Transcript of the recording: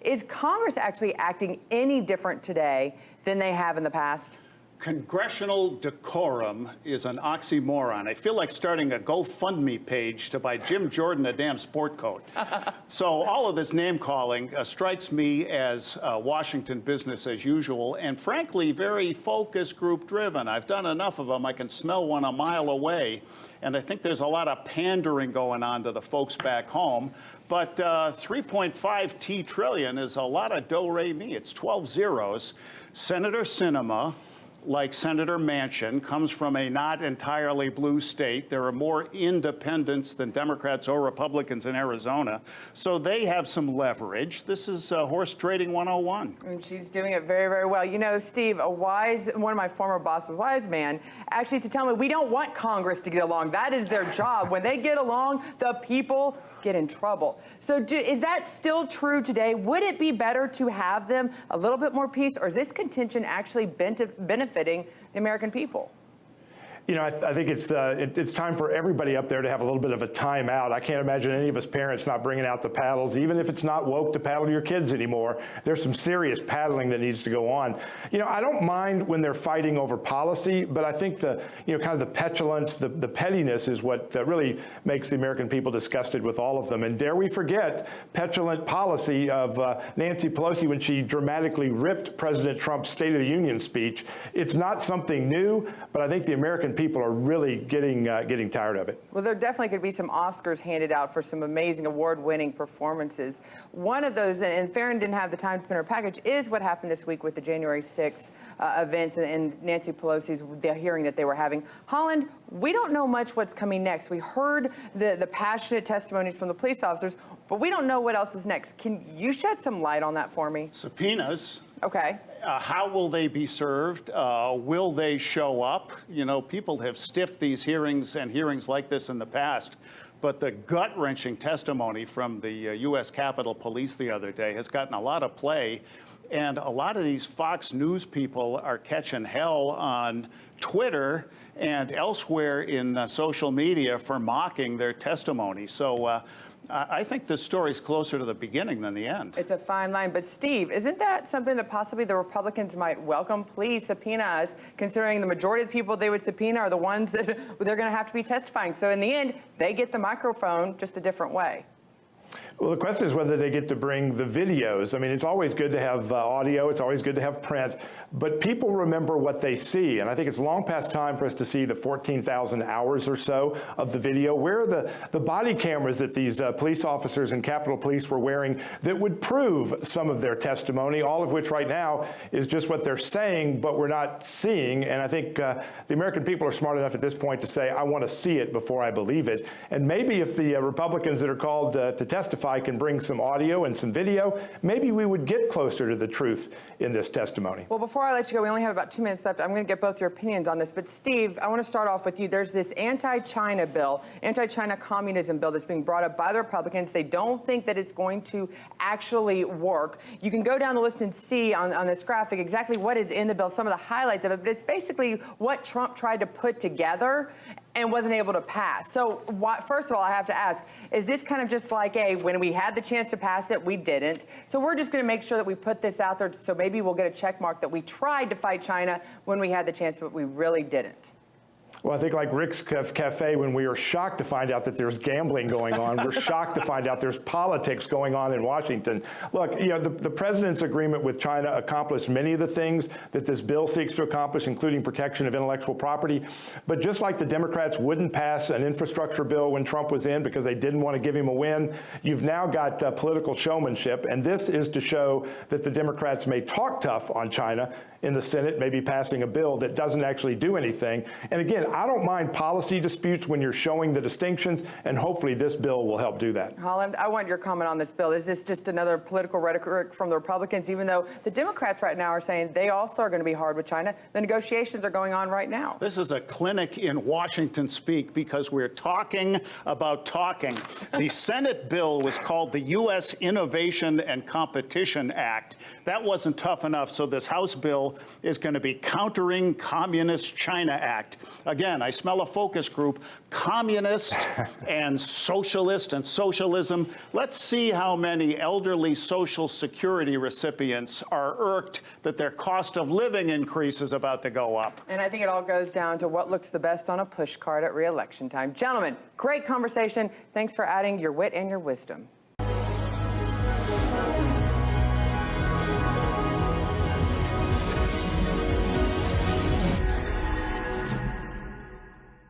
Is Congress actually acting any different today than they have in the past? Congressional decorum is an oxymoron. I feel like starting a GoFundMe page to buy Jim Jordan a damn sport coat. So all of this name-calling strikes me as Washington business as usual, and frankly, very focus group-driven. I've done enough of them. I can smell one a mile away. And I think there's a lot of pandering going on to the folks back home. But 3.5 trillion is a lot of do-re-mi. It's 12 zeros. Senator Sinema, like Senator Manchin, comes from a not entirely blue state. There are more independents than Democrats or Republicans in Arizona. So they have some leverage. This is horse trading 101. And she's doing it very, very well. You know, Steve, one of my former bosses, wise man, actually used to tell me, we don't want Congress to get along. That is their job. When they get along, the people get in trouble. So is that still true today? Would it be better to have them a little bit more peace, or is this contention actually benefiting the American people? You know, I think it's time for everybody up there to have a little bit of a timeout. I can't imagine any of us parents not bringing out the paddles, even if it's not woke to paddle your kids anymore. There's some serious paddling that needs to go on. You know, I don't mind when they're fighting over policy, but I think kind of the petulance, the pettiness is what really makes the American people disgusted with all of them. And dare we forget petulant policy of Nancy Pelosi when she dramatically ripped President Trump's State of the Union speech. It's not something new, but I think the American people are really getting tired of it. Well, there definitely could be some Oscars handed out for some amazing award-winning performances. One of those, and Farron didn't have the time to put her package, is what happened this week with the January 6th events and Nancy Pelosi's the hearing that they were having. Holland, we don't know much what's coming next. We heard the passionate testimonies from the police officers, but we don't know what else is next. Can you shed some light on that for me? Subpoenas. Okay. How will they be served? Will they show up? You know, people have stiffed these hearings and hearings like this in the past, but the gut-wrenching testimony from the U.S. Capitol Police the other day has gotten a lot of play, and a lot of these Fox News people are catching hell on Twitter and elsewhere in social media for mocking their testimony. So I think this story's closer to the beginning than the end. It's a fine line. But, Steve, isn't that something that possibly the Republicans might welcome? Please subpoena us, considering the majority of the people they would subpoena are the ones that they're going to have to be testifying. So, in the end, they get the microphone just a different way. Well, the question is whether they get to bring the videos. I mean, it's always good to have audio. It's always good to have print. But people remember what they see. And I think it's long past time for us to see the 14,000 hours or so of the video. Where are the body cameras that these police officers and Capitol Police were wearing that would prove some of their testimony, all of which right now is just what they're saying, but we're not seeing. And I think the American people are smart enough at this point to say, I want to see it before I believe it. And maybe if the Republicans that are called to testify can bring some audio and some video, maybe we would get closer to the truth in this testimony. Well, before I let you go, we only have about 2 minutes left. I'm going to get both your opinions on this. But, Steve, I want to start off with you. There's this anti-China bill, anti-China communism bill that's being brought up by the Republicans. They don't think that it's going to actually work. You can go down the list and see on this graphic exactly what is in the bill, some of the highlights of it. But it's basically what Trump tried to put together and wasn't able to pass. So first of all, I have to ask, is this kind of just like when we had the chance to pass it, we didn't? So we're just going to make sure that we put this out there so maybe we'll get a check mark that we tried to fight China when we had the chance, but we really didn't. Well, I think like Rick's Cafe, when we are shocked to find out that there's gambling going on, we're shocked to find out there's politics going on in Washington. Look, you know, the president's agreement with China accomplished many of the things that this bill seeks to accomplish, including protection of intellectual property. But just like the Democrats wouldn't pass an infrastructure bill when Trump was in because they didn't want to give him a win, you've now got political showmanship. And this is to show that the Democrats may talk tough on China in the Senate, maybe passing a bill that doesn't actually do anything. And again, I don't mind policy disputes when you're showing the distinctions, and hopefully this bill will help do that. Holland, I want your comment on this bill. Is this just another political rhetoric from the Republicans, even though the Democrats right now are saying they also are going to be hard with China? The negotiations are going on right now. This is a clinic in Washington speak because we're talking about talking. The Senate bill was called the U.S. Innovation and Competition Act. That wasn't tough enough, so this House bill is going to be Countering Communist China Act. A Again, I smell a focus group, communist and socialist and socialism. Let's see how many elderly Social Security recipients are irked that their cost of living increase is about to go up. And I think it all goes down to what looks the best on a push card at re-election time. Gentlemen, great conversation. Thanks for adding your wit and your wisdom.